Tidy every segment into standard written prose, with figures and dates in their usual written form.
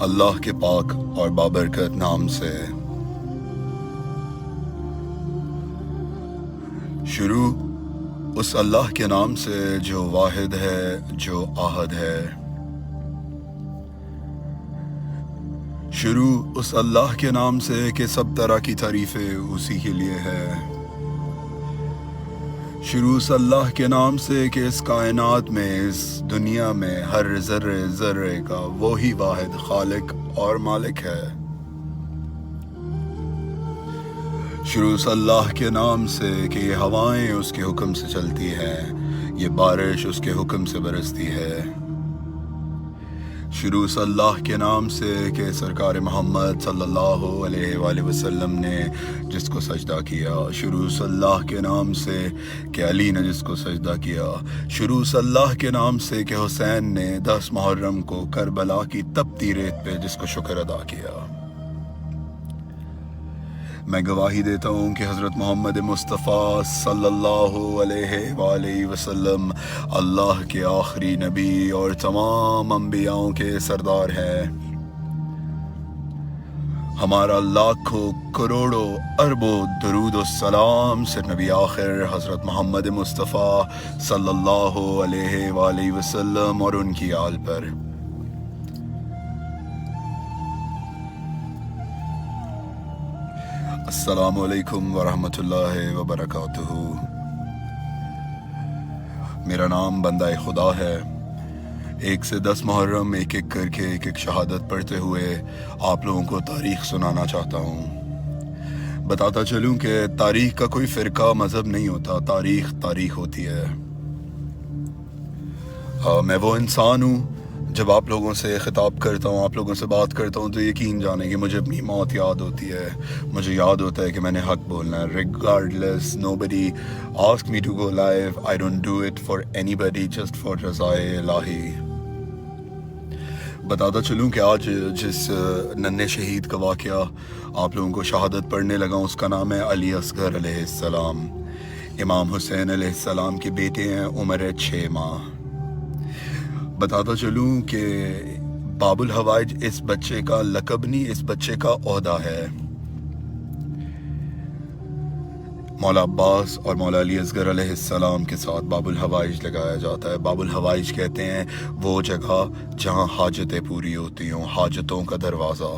اللہ کے پاک اور بابرکت نام سے شروع اس اللہ کے نام سے جو واحد ہے، جو احد ہے۔ شروع اس اللہ کے نام سے کہ سب طرح کی تعریفیں اسی کے لیے ہے۔ شروع اس اللہ کے نام سے کہ اس کائنات میں، اس دنیا میں ہر ذرے ذرے کا وہی واحد خالق اور مالک ہے۔ شروع اس اللہ کے نام سے کہ یہ ہوائیں اس کے حکم سے چلتی ہیں، یہ بارش اس کے حکم سے برستی ہے۔ شروع اس اللہ کے نام سے کہ سرکار محمد صلی اللہ علیہ وآلہ وسلم نے جس کو سجدہ کیا۔ شروع اس اللہ کے نام سے کہ علی نے جس کو سجدہ کیا۔ شروع اس اللہ کے نام سے کہ حسین نے 10 محرم کو کربلا کی تپتی ریت پہ جس کو شکر ادا کیا۔ میں گواہی دیتا ہوں کہ حضرت محمد مصطفیٰ صلی اللہ علیہ وآلہ وسلم اللہ کے آخری نبی اور تمام انبیاءوں کے سردار ہیں۔ ہمارا لاکھوں کروڑوں اربوں درود و سلام سے نبی آخر حضرت محمد مصطفیٰ صلی اللہ علیہ وآلہ وسلم اور ان کی آل پر۔ السلام علیکم ورحمۃ اللہ وبرکاتہ۔ میرا نام بندہ خدا ہے۔ 1 سے 10 محرم ایک ایک کر کے ایک ایک شہادت پڑھتے ہوئے آپ لوگوں کو تاریخ سنانا چاہتا ہوں۔ بتاتا چلوں کہ تاریخ کا کوئی فرقہ مذہب نہیں ہوتا، تاریخ تاریخ ہوتی ہے۔ میں وہ انسان ہوں جب آپ لوگوں سے خطاب کرتا ہوں، آپ لوگوں سے بات کرتا ہوں تو یقین جانیں کہ مجھے اپنی موت یاد ہوتی ہے۔ مجھے یاد ہوتا ہے کہ میں نے حق بولنا ہے۔ regardless nobody ask me to go live, I don't do it for anybody, just for رضائے الہی۔ بتاتا چلوں کہ آج جس ننھے شہید کا واقعہ آپ لوگوں کو شہادت پڑھنے لگا اس کا نام ہے علی اصغر علیہ السلام۔ امام حسین علیہ السلام کے بیٹے ہیں، عمر ہے 6 ماہ۔ بتاتا چلوں کہ باب الحوائج اس بچے کا لقب نہیں، اس بچے کا عہدہ ہے۔ مولا عباس اور مولا علی اصغر علیہ السلام کے ساتھ باب الحوائج لگایا جاتا ہے۔ باب الحوائج کہتے ہیں وہ جگہ جہاں حاجتیں پوری ہوتی ہوں، حاجتوں کا دروازہ۔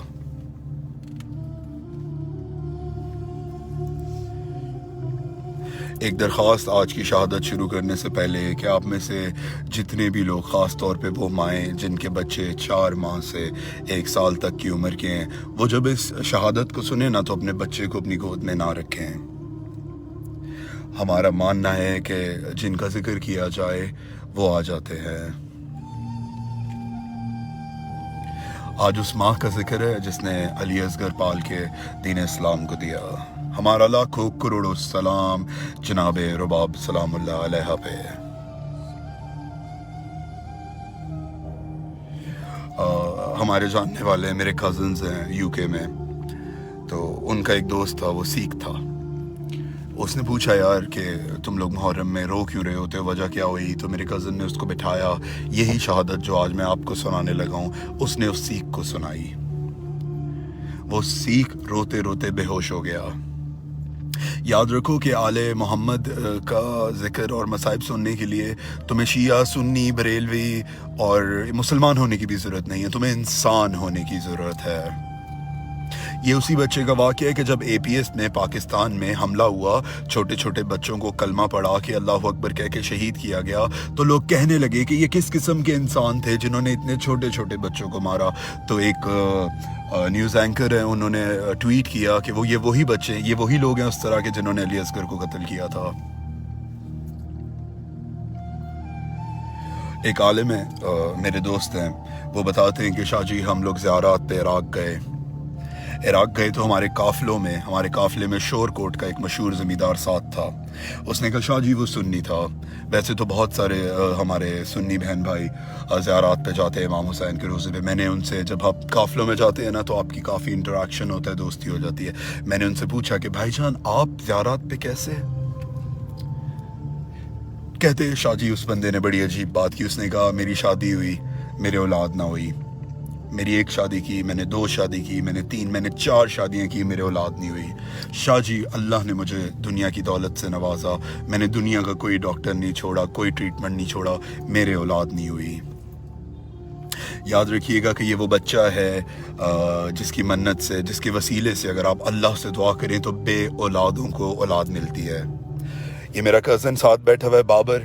ایک درخواست آج کی شہادت شروع کرنے سے پہلے کہ آپ میں سے جتنے بھی لوگ، خاص طور پہ وہ مائیں جن کے بچے 4 ماہ سے 1 سال تک کی عمر کے ہیں، وہ جب اس شہادت کو سنیں نا تو اپنے بچے کو اپنی گود میں نہ رکھیں۔ ہمارا ماننا ہے کہ جن کا ذکر کیا جائے وہ آ جاتے ہیں۔ آج اس ماہ کا ذکر ہے جس نے علی اصغر پال کے دین اسلام کو دیا۔ ہمارا لاکھوں کروڑوں سلام جناب رباب سلام اللہ علیہ پہ۔ ہمارے جاننے والے میرے کزنز ہیں UK میں، تو ان کا ایک دوست تھا، وہ سکھ تھا۔ اس نے پوچھا یار کہ تم لوگ محرم میں رو کیوں رہے ہوتے، وجہ کیا ہوئی؟ تو میرے کزن نے اس کو بٹھایا، یہی شہادت جو آج میں آپ کو سنانے لگا ہوں اس نے اس سکھ کو سنائی۔ وہ سکھ روتے روتے بے ہوش ہو گیا۔ یاد رکھو کہ آل محمد کا ذکر اور مصائب سننے کے لیے تمہیں شیعہ، سنی، بریلوی اور مسلمان ہونے کی بھی ضرورت نہیں ہے، تمہیں انسان ہونے کی ضرورت ہے۔ یہ اسی بچے کا واقعہ ہے کہ جب APS میں پاکستان میں حملہ ہوا، چھوٹے چھوٹے بچوں کو کلمہ پڑھا کے اللہ اکبر کہہ کے شہید کیا گیا، تو لوگ کہنے لگے کہ یہ کس قسم کے انسان تھے جنہوں نے اتنے چھوٹے چھوٹے بچوں کو مارا۔ تو ایک نیوز اینکر ہے، انہوں نے ٹویٹ کیا کہ یہ وہی بچے ہیں، یہ وہی لوگ ہیں اس طرح کے جنہوں نے علی اصغر کو قتل کیا تھا۔ ایک عالم ہے، میرے دوست ہیں، وہ بتاتے ہیں کہ شاہ جی ہم لوگ زیارات پہ عراق گئے تو ہمارے قافلے میں شور کوٹ کا ایک مشہور زمیندار ساتھ تھا۔ اس نے کہا شاہ جی وہ سنی تھا، ویسے تو بہت سارے ہمارے سنی بہن بھائی زیارات پہ جاتے ہیں امام حسین کے روزے پہ۔ میں نے ان سے، جب آپ قافلوں میں جاتے ہیں نا تو آپ کی کافی انٹریکشن ہوتا ہے، دوستی ہو جاتی ہے۔ میں نے ان سے پوچھا کہ بھائی جان آپ زیارات پہ کیسے؟ کہتے شاہ جی اس بندے نے بڑی عجیب بات کی، اس نے کہا میری شادی ہوئی، میرے اولاد نہ ہوئی، میری ایک شادی کی، میں نے 2 شادی کی، میں نے 3، میں نے 4 شادیاں کی، میرے اولاد نہیں ہوئی. شاہ جی اللہ نے مجھے دنیا کی دولت سے نوازا، میں نے دنیا کا کوئی ڈاکٹر نہیں چھوڑا، کوئی ٹریٹمنٹ نہیں چھوڑا، میرے اولاد نہیں ہوئی. یاد رکھیے گا کہ یہ وہ بچہ ہے جس کی منت سے، جس کے وسیلے سے اگر آپ اللہ سے دعا کریں تو بے اولادوں کو اولاد ملتی ہے. یہ میرا کزن ساتھ بیٹھا ہوا ہے بابر.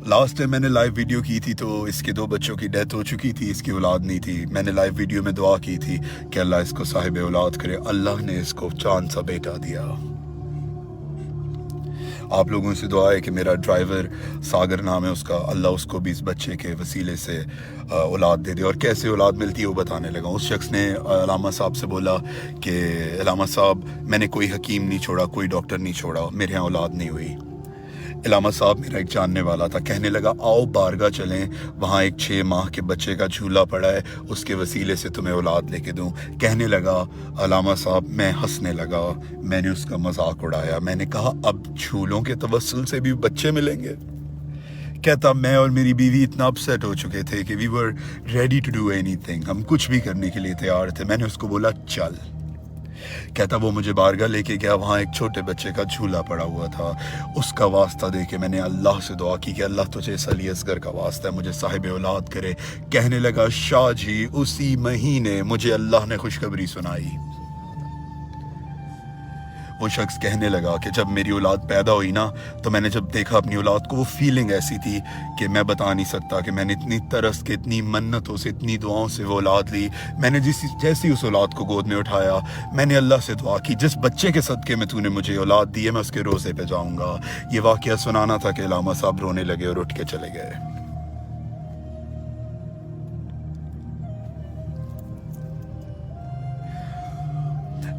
لاسٹ ٹائم میں نے لائیو ویڈیو کی تھی تو اس کے 2 بچوں کی ڈیتھ ہو چکی تھی، اس کی اولاد نہیں تھی. میں نے لائیو ویڈیو میں دعا کی تھی کہ اللہ اس کو صاحب اولاد کرے. اللہ نے اس کو چاند سا بیٹا دیا. آپ لوگوں سے دعا ہے کہ میرا ڈرائیور ساگر نام ہے اس کا، اللہ اس کو بھی اس بچے کے وسیلے سے اولاد دے دے. اور کیسے اولاد ملتی ہے وہ بتانے لگا. اس شخص نے علامہ صاحب سے بولا کہ علامہ صاحب میں نے کوئی حکیم نہیں چھوڑا، کوئی ڈاکٹر نہیں چھوڑا، میرے ہاں اولاد نہیں ہوئی. علامہ صاحب میرا ایک جاننے والا تھا، کہنے لگا آؤ بارگاہ چلیں، وہاں ایک 6 ماہ کے بچے کا جھولا پڑا ہے، اس کے وسیلے سے تمہیں اولاد لے کے دوں. کہنے لگا علامہ صاحب، میں ہنسنے لگا، میں نے اس کا مذاق اڑایا. میں نے کہا اب جھولوں کے توسل سے بھی بچے ملیں گے؟ کہتا میں اور میری بیوی اتنا اپسیٹ ہو چکے تھے کہ we were ready to do anything, ہم کچھ بھی کرنے کے لیے تیار تھے. میں نے اس کو بولا چل. کہتا وہ مجھے بارگاہ لے کے گیا، وہاں ایک چھوٹے بچے کا جھولا پڑا ہوا تھا. اس کا واسطہ دے کے میں نے اللہ سے دعا کی کہ اللہ تجھے اس علی اصغر کا واسطہ ہے، مجھے صاحب اولاد کرے. کہنے لگا شاہ جی اسی مہینے مجھے اللہ نے خوشخبری سنائی. وہ شخص کہنے لگا کہ جب میری اولاد پیدا ہوئی نا تو میں نے جب دیکھا اپنی اولاد کو، وہ فیلنگ ایسی تھی کہ میں بتا نہیں سکتا کہ میں نے اتنی ترس کے، اتنی منتوں سے، اتنی دعاؤں سے وہ اولاد لی. میں نے جیسی اس اولاد کو گود میں اٹھایا، میں نے اللہ سے دعا کی جس بچے کے صدقے میں تو نے مجھے اولاد دی ہے میں اس کے روزے پہ جاؤں گا. یہ واقعہ سنانا تھا کہ علامہ صاحب رونے لگے اور اٹھ کے چلے گئے.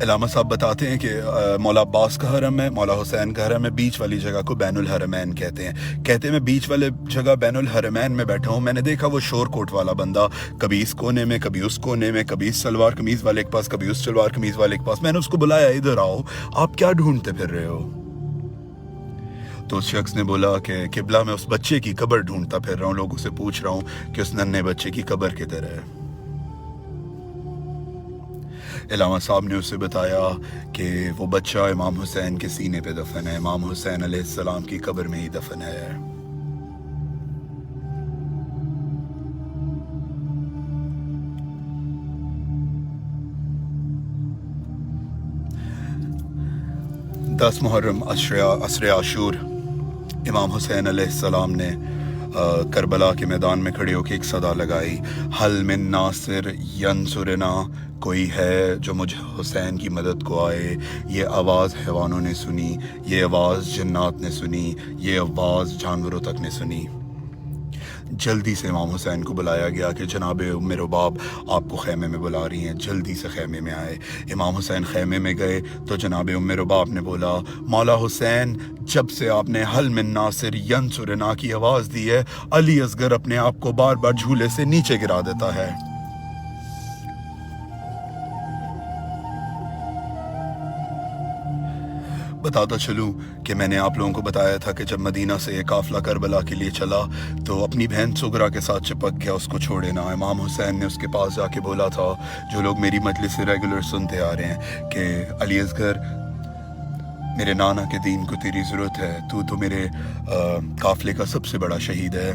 علامہ صاحب بتاتے ہیں کہ مولا عباس کا حرم ہے، مولا حسین کا حرم ہے، بیچ والی جگہ کو بین الحرمین کہتے ہیں. کہتے ہیں میں بیچ والے جگہ بین الحرمین میں بیٹھا ہوں، میں نے دیکھا وہ شور کوٹ والا بندہ کبھی اس کونے میں، کبھی اس کونے میں، کبھی اس شلوار قمیض والے کے پاس، کبھی اس شلوار قمیض والے کے پاس. میں نے اس کو بلایا ادھر آؤ، آپ کیا ڈھونڈتے پھر رہے ہو؟ تو اس شخص نے بولا کہ قبلہ میں اس بچے کی قبر ڈھونڈتا پھر رہا ہوں، لوگوں سے پوچھ رہا ہوں کہ اس ننھے بچے کی قبر کدھر ہے. علامہ صاحب نے اسے بتایا کہ وہ بچہ امام حسین کے سینے پہ دفن ہے، امام حسین علیہ السلام کی قبر میں ہی دفن ہے. دس محرم عصر عاشور امام حسین علیہ السلام نے کربلا کے میدان میں کھڑے ہو کے ایک صدا لگائی، حل من ناصر ینصرنا، کوئی ہے جو مجھ حسین کی مدد کو آئے. یہ آواز حیوانوں نے سنی، یہ آواز جنات نے سنی، یہ آواز جانوروں تک نے سنی. جلدی سے امام حسین کو بلایا گیا کہ جناب ام رباب آپ کو خیمے میں بلا رہی ہیں، جلدی سے خیمے میں آئے. امام حسین خیمے میں گئے تو جناب ام رباب نے بولا مولا حسین جب سے آپ نے حل من ناصر ینصرنا کی آواز دی ہے، علی اصغر اپنے آپ کو بار بار جھولے سے نیچے گرا دیتا ہے. بتاتا چلوں کہ میں نے آپ لوگوں کو بتایا تھا کہ جب مدینہ سے یہ قافلہ کربلا کے لیے چلا تو اپنی بہن سغرا کے ساتھ چپک گیا، اس کو چھوڑے نہ. امام حسین نے اس کے پاس جا کے بولا تھا، جو لوگ میری مجلس سے ریگولر سنتے آ رہے ہیں، کہ علی اصغر میرے نانا کے دین کو تیری ضرورت ہے، تو میرے قافلے کا سب سے بڑا شہید ہے.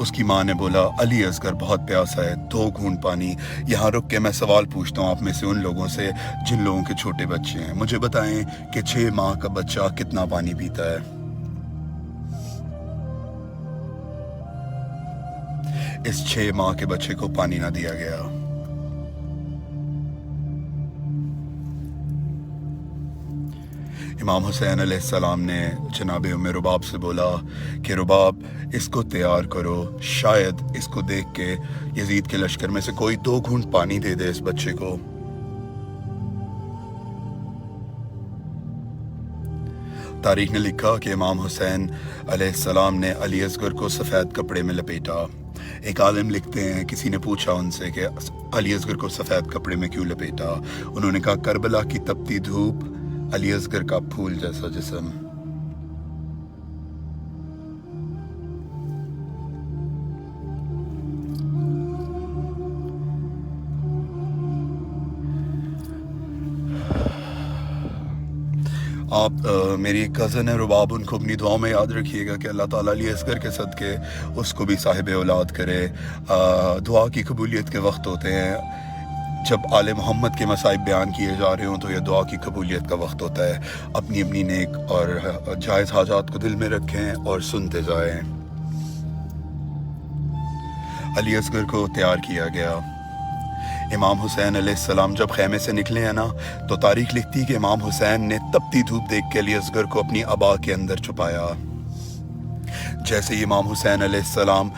اس کی ماں نے بولا علی اصغر بہت پیاسا ہے، 2 گھونٹ پانی. یہاں رک کے میں سوال پوچھتا ہوں آپ میں سے ان لوگوں سے جن لوگوں کے چھوٹے بچے ہیں، مجھے بتائیں کہ 6 ماہ کا بچہ کتنا پانی پیتا ہے؟ اس 6 ماہ کے بچے کو پانی نہ دیا گیا. امام حسین علیہ السلام نے جناب ام رباب سے بولا کہ رباب اس کو تیار کرو، شاید اس کو دیکھ کے یزید کے لشکر میں سے کوئی 2 گھونٹ پانی دے دے اس بچے کو. تاریخ نے لکھا کہ امام حسین علیہ السلام نے علی اصغر کو سفید کپڑے میں لپیٹا. ایک عالم لکھتے ہیں کسی نے پوچھا ان سے کہ علی اصغر کو سفید کپڑے میں کیوں لپیٹا؟ انہوں نے کہا کربلا کی تپتی دھوپ، علی اصغر کا پھول جیسا جسم. آپ میری ایک کزن ہے رباب، ان کو اپنی دعاؤں میں یاد رکھیے گا کہ اللہ تعالیٰ علی اصغر کے صدقے اس کو بھی صاحب اولاد کرے۔ دعا کی قبولیت کے وقت ہوتے ہیں، جب آل محمد کے مصائب بیان کیے جا رہے ہوں تو یہ دعا کی قبولیت کا وقت ہوتا ہے۔ اپنی اپنی نیک اور جائز حاجات کو دل میں رکھیں اور سنتے جائیں۔ علی اصغر کو تیار کیا گیا۔ امام حسین علیہ السلام جب خیمے سے نکلے ہیں نا، تو تاریخ لکھتی کہ امام حسین نے تپتی دھوپ دیکھ کے علی اصغر کو اپنی عبا کے اندر چھپایا۔ جیسے ہی امام حسین علیہ السلام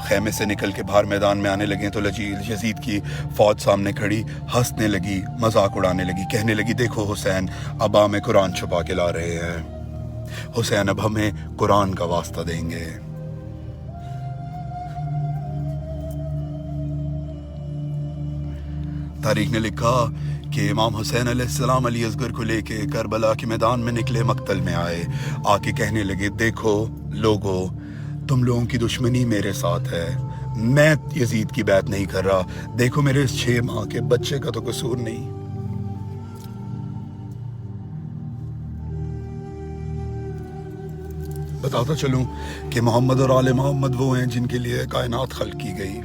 خیمے سے نکل کے باہر میدان میں آنے لگے تو یزید کی فوج سامنے کھڑی ہنسنے لگی، مذاق اڑانے لگی، کہنے لگی دیکھو حسین عبا میں قرآن چھپا کے لا رہے ہیں، حسین اب ہمیں قرآن کا واسطہ دیں گے۔ تاریخ نے لکھا کہ امام حسین علیہ السلام علی اصغر کو لے کے کربلا کے میدان میں نکلے، مقتل میں آئے، آ کے کہنے لگے دیکھو لوگو، تم لوگوں کی دشمنی میرے ساتھ ہے، میں یزید کی بیعت نہیں کر رہا، دیکھو میرے اس 6 ماہ کے بچے کا تو قصور نہیں۔ بتاتا چلوں کہ محمد اور آل محمد وہ ہیں جن کے لیے کائنات خلق کی گئی۔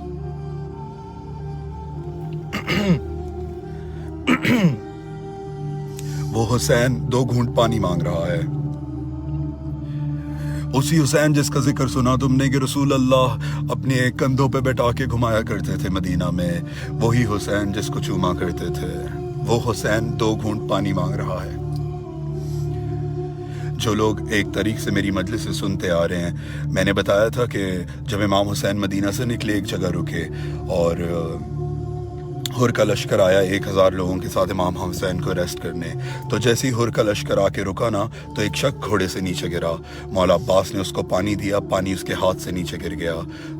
وہ حسین 2 گھونٹ پانی مانگ رہا ہے، اسی حسین جس کا ذکر سنا تم نے کہ رسول اللہ اپنے کندھوں پہ بیٹھا کے گھمایا کرتے تھے مدینہ میں، وہی حسین جس کو چوما کرتے تھے، وہ حسین 2 گھونٹ پانی مانگ رہا ہے۔ جو لوگ ایک طریق سے میری مجلس سے سنتے آ رہے ہیں، میں نے بتایا تھا کہ جب امام حسین مدینہ سے نکلے ایک جگہ رکے اور ہر کا لشکر آیا 1000 لوگوں کے ساتھ امام حسین کو اریسٹ کرنے، تو جیسے ہی ہر کا لشکر آ کے رکا نا تو ایک شخص گھوڑے سے نیچے گرا، مولا عباس نے اس کو پانی دیا، پانی اس کے ہاتھ سے نیچے گر گیا،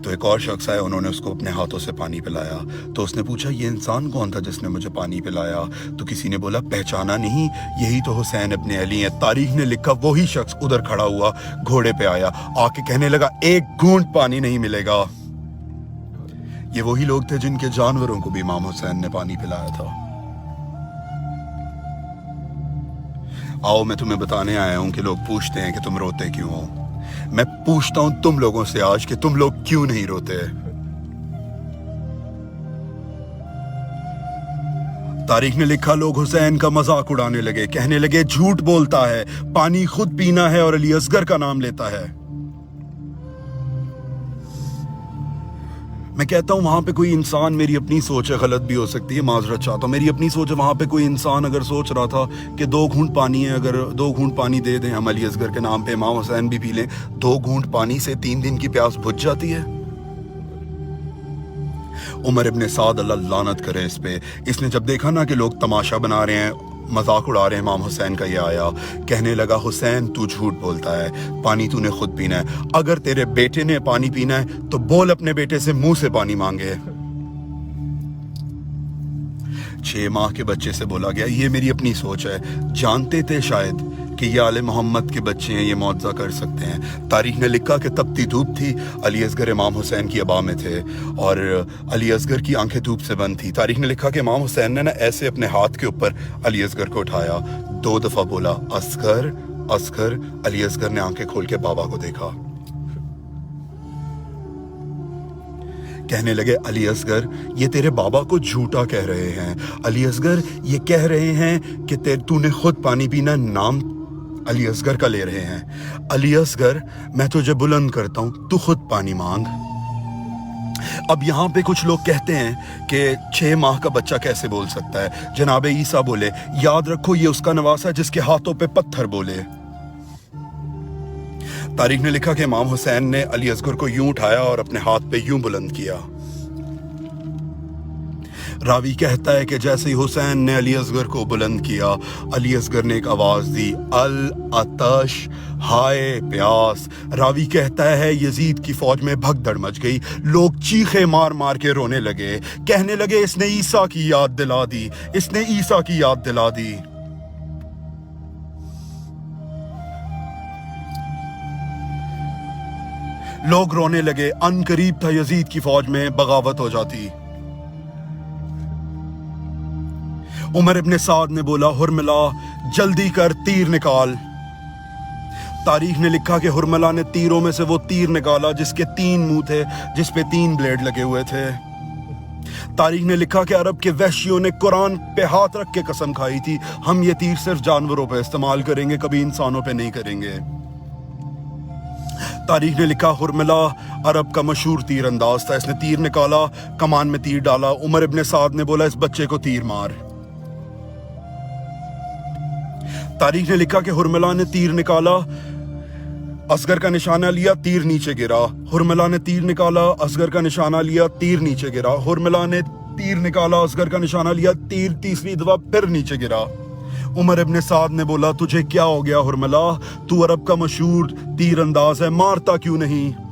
تو ایک اور شخص آیا، انہوں نے اس کو اپنے ہاتھوں سے پانی پلایا، تو اس نے پوچھا یہ انسان کون تھا جس نے مجھے پانی پلایا؟ تو کسی نے بولا پہچانا نہیں، یہی تو حسین ابن علی ہیں۔ تاریخ نے لکھا وہی شخص ادھر کھڑا ہوا گھوڑے پہ آیا، آ کے کہنے لگا 1 گھونٹ پانی نہیں ملے گا۔ یہ وہی لوگ تھے جن کے جانوروں کو بھی امام حسین نے پانی پلایا تھا۔ آؤ میں تمہیں بتانے آیا ہوں کہ لوگ پوچھتے ہیں کہ تم روتے کیوں ہو، میں پوچھتا ہوں تم لوگوں سے آج کہ تم لوگ کیوں نہیں روتے۔ تاریخ نے لکھا لوگ حسین کا مذاق اڑانے لگے، کہنے لگے جھوٹ بولتا ہے، پانی خود پینا ہے اور علی اصغر کا نام لیتا ہے۔ میں کہتا ہوں وہاں پہ کوئی انسان، میری اپنی سوچ ہے، غلط بھی ہو سکتی ہے، معذرت چاہتا ہوں، میری اپنی سوچ ہے، وہاں پہ کوئی انسان اگر سوچ رہا تھا کہ 2 گھونٹ پانی ہے، اگر 2 گھونٹ پانی دے دیں ہم علی اصغر کے نام پہ، امام حسین بھی پی لیں، 2 گھونٹ پانی سے 3 دن کی پیاس بجھ جاتی ہے۔ عمر ابن سعد اللہ لعنت کرے اس پہ، اس نے جب دیکھا نا کہ لوگ تماشا بنا رہے ہیں، مذاق اڑا رہے ہیں امام حسین کا، یہ آیا کہنے لگا حسین تو جھوٹ بولتا ہے، پانی تو نے خود پینا ہے، اگر تیرے بیٹے نے پانی پینا ہے تو بول اپنے بیٹے سے منہ سے پانی مانگے۔ 6 ماہ کے بچے سے بولا گیا، یہ میری اپنی سوچ ہے، جانتے تھے شاید کہ یہ آل محمد کے بچے ہیں، یہ معجزہ کر سکتے ہیں۔ تاریخ نے لکھا کہ تپتی دھوپ تھی، علی اصغر امام حسین کی عبا میں تھے اور علی اصغر کی آنکھیں دھوپ سے بند تھی۔ تاریخ نے لکھا کہ امام حسین نے نا ایسے اپنے ہاتھ کے اوپر علی اصغر کو اٹھایا، 2 دفعہ بولا اصغر اصغر، علی اصغر نے آنکھیں کھول کے بابا کو دیکھا، کہنے لگے علی اصغر یہ تیرے بابا کو جھوٹا کہہ رہے ہیں، علی اصغر یہ کہہ رہے ہیں کہ تو نے خود پانی پینا، نام علی اصغر کا لے رہے ہیں، علی اصغر میں تجھے بلند کرتا ہوں، تو خود پانی مانگ۔ اب یہاں پہ کچھ لوگ کہتے ہیں کہ 6 ماہ کا بچہ کیسے بول سکتا ہے؟ جناب عیسیٰ بولے، یاد رکھو یہ اس کا نواسا جس کے ہاتھوں پہ پتھر بولے۔ تاریخ نے لکھا کہ امام حسین نے علی اصغر کو یوں اٹھایا اور اپنے ہاتھ پہ یوں بلند کیا۔ راوی کہتا ہے کہ جیسے ہی حسین نے علی اصغر کو بلند کیا، علی اصغر نے ایک آواز دی، العطش، ہائے پیاس۔ راوی کہتا ہے یزید کی فوج میں بھگدڑ مچ گئی، لوگ چیخے مار مار کے رونے لگے، کہنے لگے اس نے عیسیٰ کی یاد دلا دی، اس نے عیسیٰ کی یاد دلا دی۔ لوگ رونے لگے، ان قریب تھا یزید کی فوج میں بغاوت ہو جاتی۔ عمر ابن سعد نے بولا حرملہ جلدی کر تیر نکال۔ تاریخ نے لکھا کہ حرملہ نے تیروں میں سے وہ تیر نکالا جس کے 3 منہ تھے، جس پہ 3 بلیڈ لگے ہوئے تھے۔ تاریخ نے لکھا کہ عرب کے وحشیوں نے قرآن پہ ہاتھ رکھ کے قسم کھائی تھی ہم یہ تیر صرف جانوروں پہ استعمال کریں گے، کبھی انسانوں پہ نہیں کریں گے۔ تاریخ نے لکھا حرملہ عرب کا مشہور تیر انداز تھا، اس نے تیر نکالا، کمان میں تیر ڈالا۔ عمر ابن سعد نے بولا اس بچے کو تیر مار۔ تاریخ نے لکھا کہ حرملہ نے تیر نکالا، اصغر کا نشانہ لیا، تیر نیچے گرا۔ حرملہ نے تیر نکالا، اصغر کا نشانہ لیا، تیر نیچے گرا۔ حرملہ نے تیر نکالا، اصغر کا نشانہ لیا، تیر تیسری دفعہ پھر نیچے گرا۔ عمر ابن سعد نے بولا تجھے کیا ہو گیا حرملہ، تو عرب کا مشہور تیر انداز ہے، مارتا کیوں نہیں؟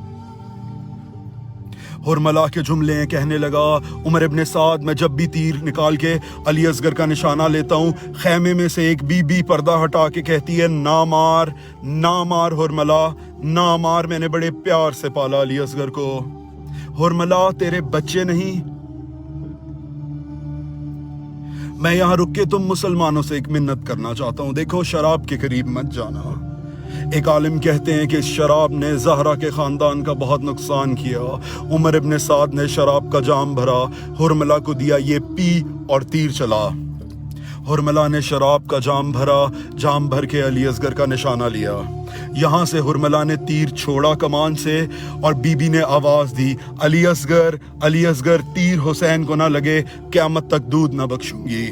حرملہ کے جملے ہیں، کہنے لگا عمر ابن سعد میں جب بھی تیر نکال کے علی اصغر کا نشانہ لیتا ہوں، خیمے میں سے ایک بی بی پردہ ہٹا کے کہتی ہے نہ مار، نہ مار حرملہ، نہ مار، میں نے بڑے پیار سے پالا علی اصغر کو۔ حرملہ تیرے بچے نہیں؟ میں یہاں رک کے تم مسلمانوں سے ایک منت کرنا چاہتا ہوں، دیکھو شراب کے قریب مت جانا۔ ایک عالم کہتے ہیں کہ اس شراب نے زہرا کے خاندان کا بہت نقصان کیا۔ عمر ابن سعد نے شراب کا جام بھرا، حرملہ کو دیا یہ پی اور تیر چلا۔ حرملہ نے شراب کا جام بھرا، جام بھر کے علی اصغر کا نشانہ لیا۔ یہاں سے حرملہ نے تیر چھوڑا کمان سے اور بی بی نے آواز دی علی اصغر، علی اصغر، تیر حسین کو نہ لگے، قیامت تک دودھ نہ بخشوں گی۔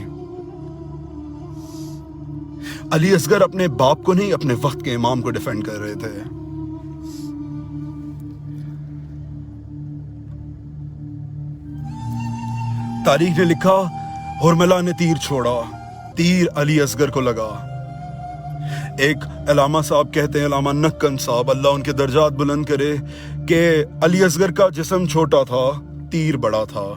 علی اصغر اپنے باپ کو نہیں، اپنے وقت کے امام کو ڈیفینڈ کر رہے تھے۔ تاریخ نے لکھا حرملہ نے تیر چھوڑا، تیر علی اصغر کو لگا۔ ایک علامہ صاحب کہتے ہیں، علامہ نکن صاحب اللہ ان کے درجات بلند کرے، کہ علی اصغر کا جسم چھوٹا تھا، تیر بڑا تھا۔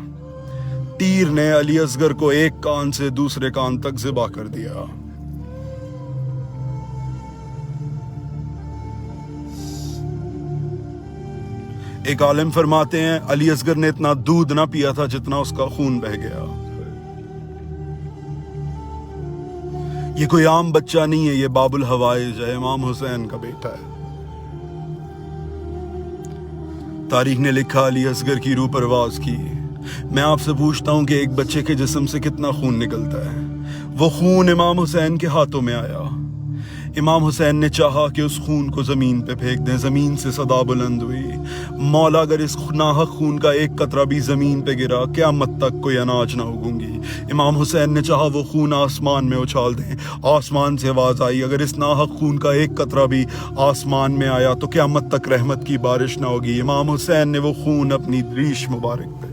تیر نے علی اصغر کو ایک کان سے دوسرے کان تک ذبح کر دیا۔ ایک عالم فرماتے ہیں علی اصغر نے اتنا دودھ نہ پیا تھا جتنا اس کا خون بہہ گیا۔ یہ کوئی عام بچہ نہیں ہے، یہ باب الحوائج ہے، امام حسین کا بیٹا ہے۔ تاریخ نے لکھا علی اصغر کی روح پرواز کی۔ میں آپ سے پوچھتا ہوں کہ ایک بچے کے جسم سے کتنا خون نکلتا ہے؟ وہ خون امام حسین کے ہاتھوں میں آیا۔ امام حسین نے چاہا کہ اس خون کو زمین پہ پھینک دیں، زمین سے صدا بلند ہوئی، مولا اگر اس ناحق خون کا ایک قطرہ بھی زمین پہ گرا قیامت تک کوئی اناج نہ اگوں گی۔ امام حسین نے چاہا وہ خون آسمان میں اچھال دیں، آسمان سے آواز آئی اگر اس ناحق خون کا ایک قطرہ بھی آسمان میں آیا تو قیامت تک رحمت کی بارش نہ ہوگی۔ امام حسین نے وہ خون اپنی ریش مبارک پہ۔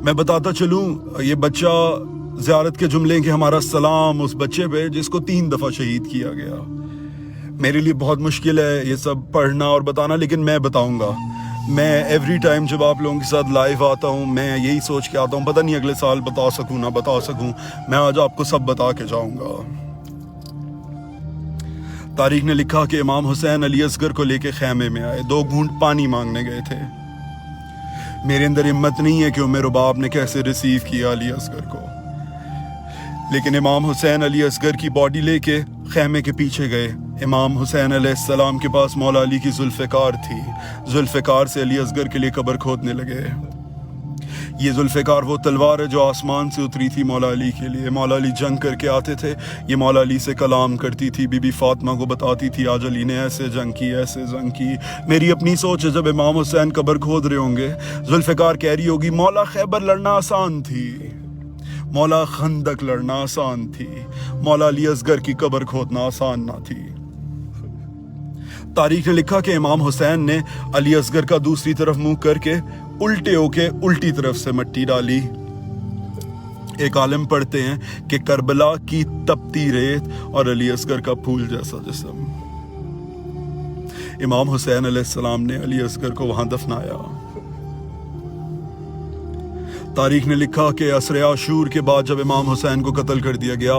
میں بتاتا چلوں، یہ بچہ زیارت کے جملے کہ ہمارا سلام اس بچے پہ جس کو 3 دفعہ شہید کیا گیا۔ میرے لیے بہت مشکل ہے یہ سب پڑھنا اور بتانا، لیکن میں بتاؤں گا۔ میں ایوری ٹائم جب آپ لوگوں کے ساتھ لائیو آتا ہوں میں یہی سوچ کے آتا ہوں پتہ نہیں اگلے سال بتا سکوں نہ بتا سکوں، میں آج آپ کو سب بتا کے جاؤں گا۔ تاریخ نے لکھا کہ امام حسین علی اصغر کو لے کے خیمے میں آئے، 2 گھونٹ پانی مانگنے گئے تھے۔ میرے اندر ہمت نہیں ہے کہ عمر رباب نے کیسے ریسیو کیا علی اصغر کو، لیکن امام حسین علی اصغر کی باڈی لے کے خیمے کے پیچھے گئے۔ امام حسین علیہ السلام کے پاس مولا علی کی ذوالفقار تھی، ذوالفقار سے علی اصغر کے لیے قبر کھودنے لگے۔ یہ ذوالفقار وہ تلوار ہے جو آسمان سے اتری تھی مولا علی کے لیے۔ مولا علی جنگ کر کے آتے تھے، یہ مولا علی سے کلام کرتی تھی، بی بی فاطمہ کو بتاتی تھی آج علی نے ایسے جنگ کی، ایسے جنگ کی۔ میری اپنی سوچ ہے جب امام حسین قبر کھود رہے ہوں گے ذوالفقار کہہ رہی ہوگی مولا خیبر لڑنا آسان تھی، مولا خندق لڑنا آسان تھی، مولا علی اصغر کی قبر کھودنا آسان نہ تھی۔ تاریخ نے لکھا کہ امام حسین نے علی اصغر کا دوسری طرف منہ کر کے الٹے ہو کے الٹی طرف سے مٹی ڈالی۔ ایک عالم پڑھتے ہیں کہ کربلا کی تپتی ریت اور علی اصغر کا پھول جیسا جسم۔ امام حسین علیہ السلام نے علی اصغر کو وہاں دفنایا۔ تاریخ نے لکھا کہ عصر عاشور کے بعد جب امام حسین کو قتل کر دیا گیا،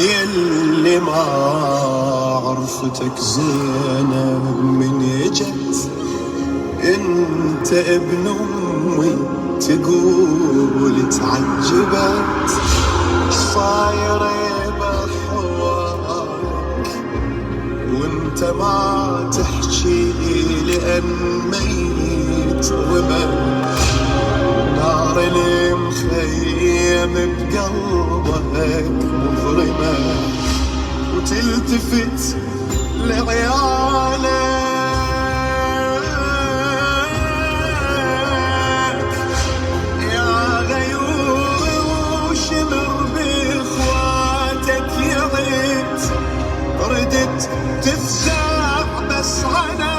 يلي ما عرفتك زينب من جت انت ابن امي تقول تعجبت صاير بحوارك وانت ما تحكي لان ميت ومن نار المخيم بقلبك مظلمة وتلتفت لعيالك يا غيور وشمر بإخواتك يعيت ردت تفزع بس على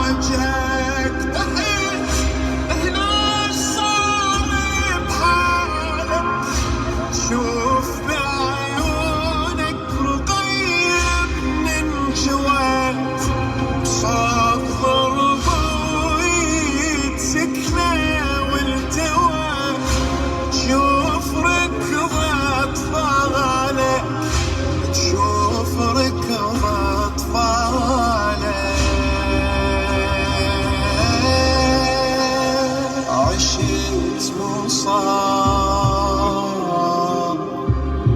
وجهك ضحيت هنا صار بحالك شوف بعيونك رقيب من جوات وصار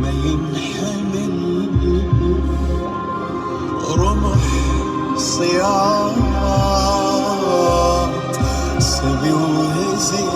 ما ينحمل رمح صياد سبي وهزي